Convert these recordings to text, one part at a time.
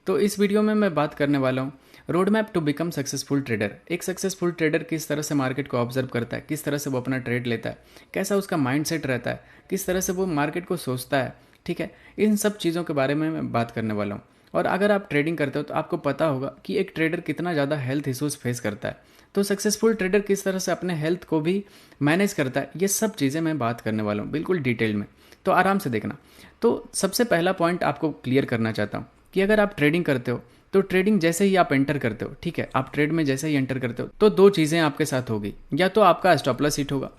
तो इस वीडियो में मैं बात करने वाला हूँ road map to become successful trader. एक सक्सेसफुल ट्रेडर किस तरह से मार्केट को ऑब्जर्व करता है, किस तरह से वो अपना ट्रेड लेता है, कैसा उसका माइंडसेट रहता है, किस तरह से वो मार्केट को सोचता है। ठीक है, इन सब चीज़ों के बारे में मैं बात करने वाला हूँ। और अगर आप ट्रेडिंग करते हो तो आपको पता होगा कि एक ट्रेडर कितना ज़्यादा हेल्थ इश्यूज फेस करता है। तो सक्सेसफुल ट्रेडर किस तरह से अपने हेल्थ को भी मैनेज करता है, ये सब चीज़ें मैं बात करने वाला हूँ बिल्कुल डिटेल में। तो आराम से देखना। तो सबसे पहला पॉइंट आपको क्लियर करना चाहता हूँ कि अगर आप ट्रेडिंग करते हो तो ट्रेडिंग जैसे ही आप एंटर करते हो, ठीक है, आप ट्रेड में जैसे ही एंटर करते हो तो दो चीज़ें आपके साथ होगी। या तो आपका स्टॉप लॉस हिट होगा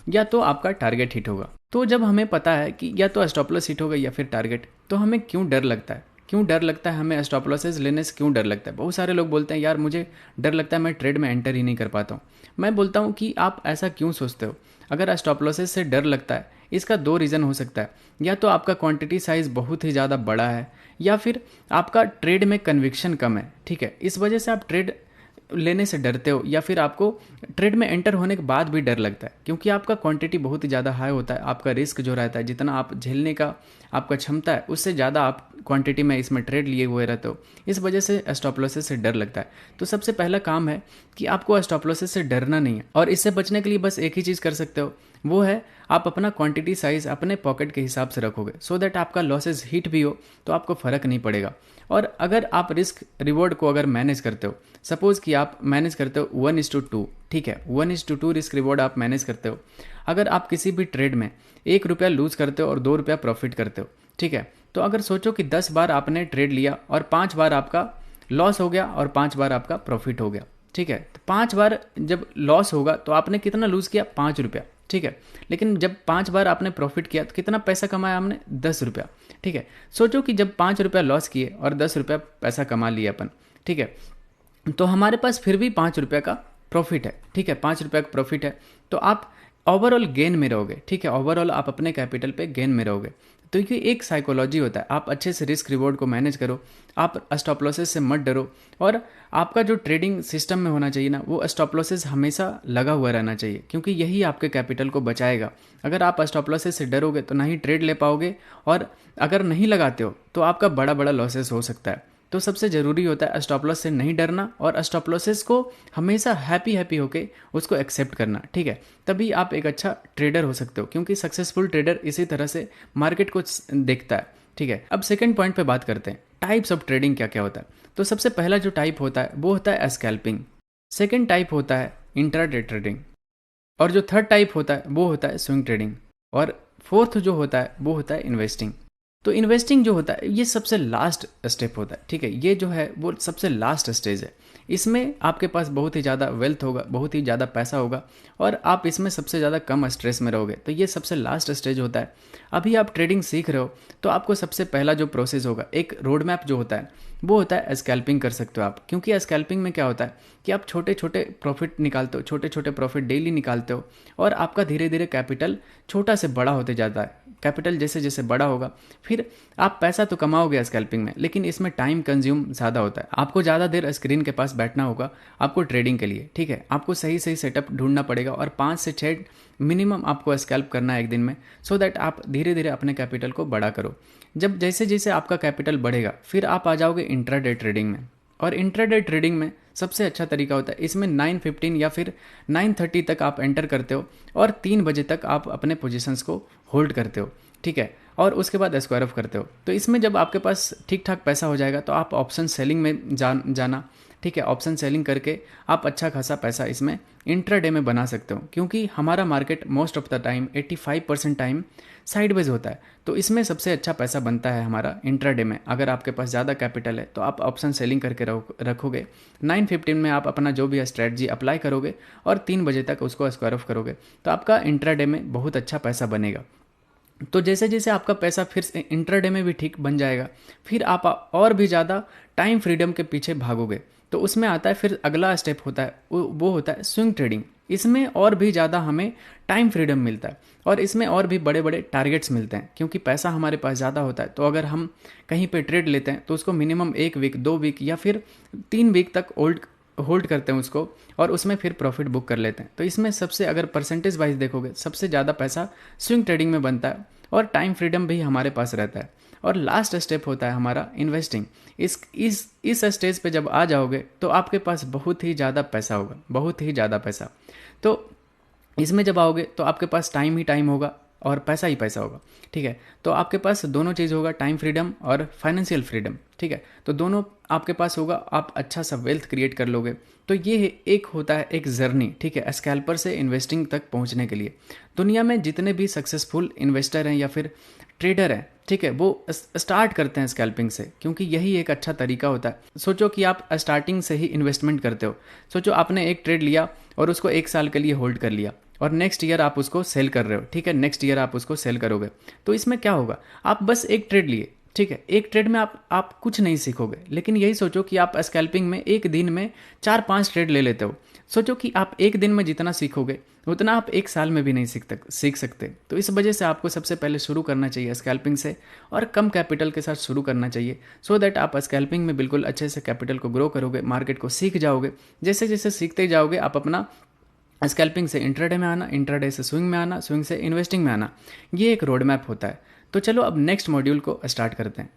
या तो आपका टारगेट हिट होगा। तो जब हमें पता है कि या तो स्टॉप लॉस हिट होगा या फिर टारगेट, तो हमें क्यों डर लगता है, क्यों डर लगता है हमें स्टॉप लॉसेज लेने से, क्यों डर लगता है। बहुत सारे लोग बोलते हैं यार मुझे डर लगता है, मैं ट्रेड में एंटर ही नहीं कर पाता हूँ। मैं बोलता हूँ कि आप ऐसा क्यों सोचते हो। अगर स्टॉप लॉसेज से डर लगता है, इसका दो रीज़न हो सकता है। या तो आपका क्वांटिटी साइज़ बहुत ही ज़्यादा बड़ा है या फिर आपका ट्रेड में कन्विक्शन कम है। ठीक है, इस वजह से आप ट्रेड लेने से डरते हो या फिर आपको ट्रेड में एंटर होने के बाद भी डर लगता है क्योंकि आपका क्वांटिटी बहुत ही ज़्यादा हाई होता है। आपका रिस्क जो रहता है, जितना आप झेलने का आपका क्षमता है, उससे ज़्यादा आप क्वांटिटी में इसमें ट्रेड लिए हुए रहते हो। इस वजह से स्टॉप लॉसेस से डर लगता है। तो सबसे पहला काम है कि आपको स्टॉप लॉसेस से डरना नहीं है, और इससे बचने के लिए बस एक ही चीज़ कर सकते हो, वो है आप अपना क्वांटिटी साइज अपने पॉकेट के हिसाब से रखोगे, सो दैट आपका लॉसेस हिट भी हो तो आपको फ़र्क नहीं पड़ेगा। और अगर आप रिस्क रिवॉर्ड को अगर मैनेज करते हो, सपोज़ कि आप मैनेज करते हो 1:2, ठीक है, 1:2 रिस्क रिवॉर्ड आप मैनेज करते हो। अगर आप किसी भी ट्रेड में ₹1 लूज़ करते हो और ₹2 प्रॉफिट करते हो, ठीक है, तो अगर सोचो कि 10 बार आपने ट्रेड लिया और 5 बार आपका लॉस हो गया और 5 बार आपका प्रॉफिट हो गया। ठीक है, तो 5 बार जब लॉस होगा तो आपने कितना लूज़ किया, ₹5। ठीक है, लेकिन जब 5 बार आपने प्रॉफिट किया तो कितना पैसा कमाया हमने, ₹10। ठीक है, सोचो कि जब ₹5 लॉस किए और ₹10 पैसा कमा लिया अपन, ठीक है, तो हमारे पास फिर भी ₹5 का प्रॉफिट है। ठीक है, ₹5 का प्रॉफिट है, तो आप ओवरऑल गेन में रहोगे। ठीक है, ओवरऑल आप अपने कैपिटल पे गेन में रहोगे। तो ये एक साइकोलॉजी होता है। आप अच्छे से रिस्क रिवॉर्ड को मैनेज करो, आप स्टॉप लॉसेस से मत डरो, और आपका जो ट्रेडिंग सिस्टम में होना चाहिए ना, वो स्टॉप लॉसेस हमेशा लगा हुआ रहना चाहिए, क्योंकि यही आपके कैपिटल को बचाएगा। अगर आप स्टॉप लॉसेस से डरोगे तो ना ही ट्रेड ले पाओगे, और अगर नहीं लगाते हो तो आपका बड़ा बड़ा लॉसेस हो सकता है। तो सबसे ज़रूरी होता है स्टॉप लॉस से नहीं डरना, और स्टॉप लॉसेस को हमेशा हैप्पी होके उसको एक्सेप्ट करना। ठीक है, तभी आप एक अच्छा ट्रेडर हो सकते हो, क्योंकि सक्सेसफुल ट्रेडर इसी तरह से मार्केट को देखता है। ठीक है, अब सेकंड पॉइंट पे बात करते हैं, टाइप्स ऑफ ट्रेडिंग क्या क्या होता है। तो सबसे पहला जो टाइप होता है वो होता है स्कैल्पिंग। सेकेंड टाइप होता है इंट्राडे ट्रेडिंग, और जो थर्ड टाइप होता है वो होता है स्विंग ट्रेडिंग, और फोर्थ जो होता है वो होता है इन्वेस्टिंग। तो इन्वेस्टिंग जो होता है ये सबसे लास्ट स्टेप होता है। ठीक है, ये जो है वो सबसे लास्ट स्टेज है। इसमें आपके पास बहुत ही ज़्यादा वेल्थ होगा, बहुत ही ज़्यादा पैसा होगा, और आप इसमें सबसे ज़्यादा कम स्ट्रेस में रहोगे। तो ये सबसे लास्ट स्टेज होता है। अभी आप ट्रेडिंग सीख रहे हो तो आपको सबसे पहला जो प्रोसेस होगा, एक रोड मैप जो होता है वो होता है स्कैल्पिंग कर सकते हो आप। क्योंकि स्कैल्पिंग में क्या होता है कि आप छोटे छोटे प्रॉफिट निकालते हो, छोटे छोटे प्रॉफिट डेली निकालते हो, और आपका धीरे धीरे कैपिटल छोटा से बड़ा होते जाता है। कैपिटल जैसे जैसे बड़ा होगा, फिर आप पैसा तो कमाओगे स्कैल्पिंग में, लेकिन इसमें टाइम कंज्यूम ज़्यादा होता है। आपको ज़्यादा देर स्क्रीन के पास बैठना होगा आपको ट्रेडिंग के लिए। ठीक है, आपको सही सही सेटअप ढूंढना पड़ेगा, और 5 से 6 मिनिमम आपको स्कैल्प करना है एक दिन में, सो दैट आप धीरे धीरे अपने कैपिटल को बड़ा करो। जब जैसे जैसे आपका कैपिटल बढ़ेगा फिर आप आ जाओगे इंट्राडे ट्रेडिंग में। और इंट्राडे ट्रेडिंग में सबसे अच्छा तरीका होता है, इसमें 9:15 या फिर 9:30 तक आप एंटर करते हो, और 3 बजे तक आप अपने पोजीशंस को होल्ड करते हो। ठीक है, और उसके बाद स्क्वायर ऑफ करते हो। तो इसमें जब आपके पास ठीक ठाक पैसा हो जाएगा तो आप ऑप्शन सेलिंग में जाना। ठीक है, ऑप्शन सेलिंग करके आप अच्छा खासा पैसा इसमें इंट्राडे में बना सकते हो, क्योंकि हमारा market most of the time 85% time sideways होता है। तो इसमें सबसे अच्छा पैसा बनता है हमारा इंट्राडे में। अगर आपके पास ज़्यादा कैपिटल है तो आप ऑप्शन सेलिंग करके रखोगे, 9:15 में आप अपना जो भी स्ट्रेटजी अप्लाई करोगे और 3 बजे तक उसको स्क्वायर ऑफ करोगे, तो आपका इंट्राडे में बहुत अच्छा पैसा बनेगा। तो जैसे जैसे आपका पैसा फिर से इंट्राडे में भी ठीक बन जाएगा, फिर आप और भी ज़्यादा टाइम फ्रीडम के पीछे भागोगे। तो उसमें आता है फिर अगला स्टेप होता है, वो होता है स्विंग ट्रेडिंग। इसमें और भी ज़्यादा हमें टाइम फ्रीडम मिलता है, और इसमें और भी बड़े बड़े टारगेट्स मिलते हैं, क्योंकि पैसा हमारे पास ज़्यादा होता है। तो अगर हम कहीं पे ट्रेड लेते हैं तो उसको मिनिमम 1 वीक, 2 वीक या फिर 3 वीक तक होल्ड करते हैं उसको, और उसमें फिर प्रॉफिट बुक कर लेते हैं। तो इसमें सबसे अगर परसेंटेज वाइज देखोगे सबसे ज़्यादा पैसा स्विंग ट्रेडिंग में बनता है, और टाइम फ्रीडम भी हमारे पास रहता है। और लास्ट स्टेप होता है हमारा इन्वेस्टिंग। इस स्टेज पे जब आ जाओगे तो आपके पास बहुत ही ज़्यादा पैसा होगा, बहुत ही ज़्यादा पैसा। तो इसमें जब आओगे तो आपके पास टाइम ही टाइम होगा और पैसा ही पैसा होगा, ठीक है। तो आपके पास दोनों चीज़ होगा, टाइम फ्रीडम और फाइनेंशियल फ्रीडम, ठीक है। तो दोनों आपके पास होगा, आप अच्छा सा वेल्थ क्रिएट कर लोगे। तो ये एक होता है एक जर्नी, ठीक है, स्कैल्पर से इन्वेस्टिंग तक पहुंचने के लिए। दुनिया में जितने भी सक्सेसफुल इन्वेस्टर हैं या फिर ट्रेडर हैं, ठीक है, वो स्टार्ट करते हैं स्कैल्पिंग से, क्योंकि यही एक अच्छा तरीका होता है। सोचो कि आप स्टार्टिंग से ही इन्वेस्टमेंट करते हो। सोचो आपने एक ट्रेड लिया और उसको 1 साल के लिए होल्ड कर लिया और नेक्स्ट ईयर आप उसको सेल कर रहे हो, ठीक है, नेक्स्ट ईयर आप उसको सेल करोगे। तो इसमें क्या होगा, आप बस एक ट्रेड लिए, ठीक है, एक ट्रेड में आप कुछ नहीं सीखोगे। लेकिन यही सोचो कि आप स्कैल्पिंग में एक दिन में 4-5 ट्रेड ले लेते हो। सोचो कि आप एक दिन में जितना सीखोगे उतना आप 1 साल में भी नहीं सीख सकते। तो इस वजह से आपको सबसे पहले शुरू करना चाहिए स्कैल्पिंग से, और कम कैपिटल के साथ शुरू करना चाहिए, सो दैट आप स्कैल्पिंग में बिल्कुल अच्छे से कैपिटल को ग्रो करोगे, मार्केट को सीख जाओगे। जैसे जैसे सीखते जाओगे आप अपना स्कैल्पिंग से इंट्राडे में आना, इंट्राडे से स्विंग में आना, स्विंग से इन्वेस्टिंग में आना, ये एक रोड मैप होता है। तो चलो अब नेक्स्ट मॉड्यूल को स्टार्ट करते हैं।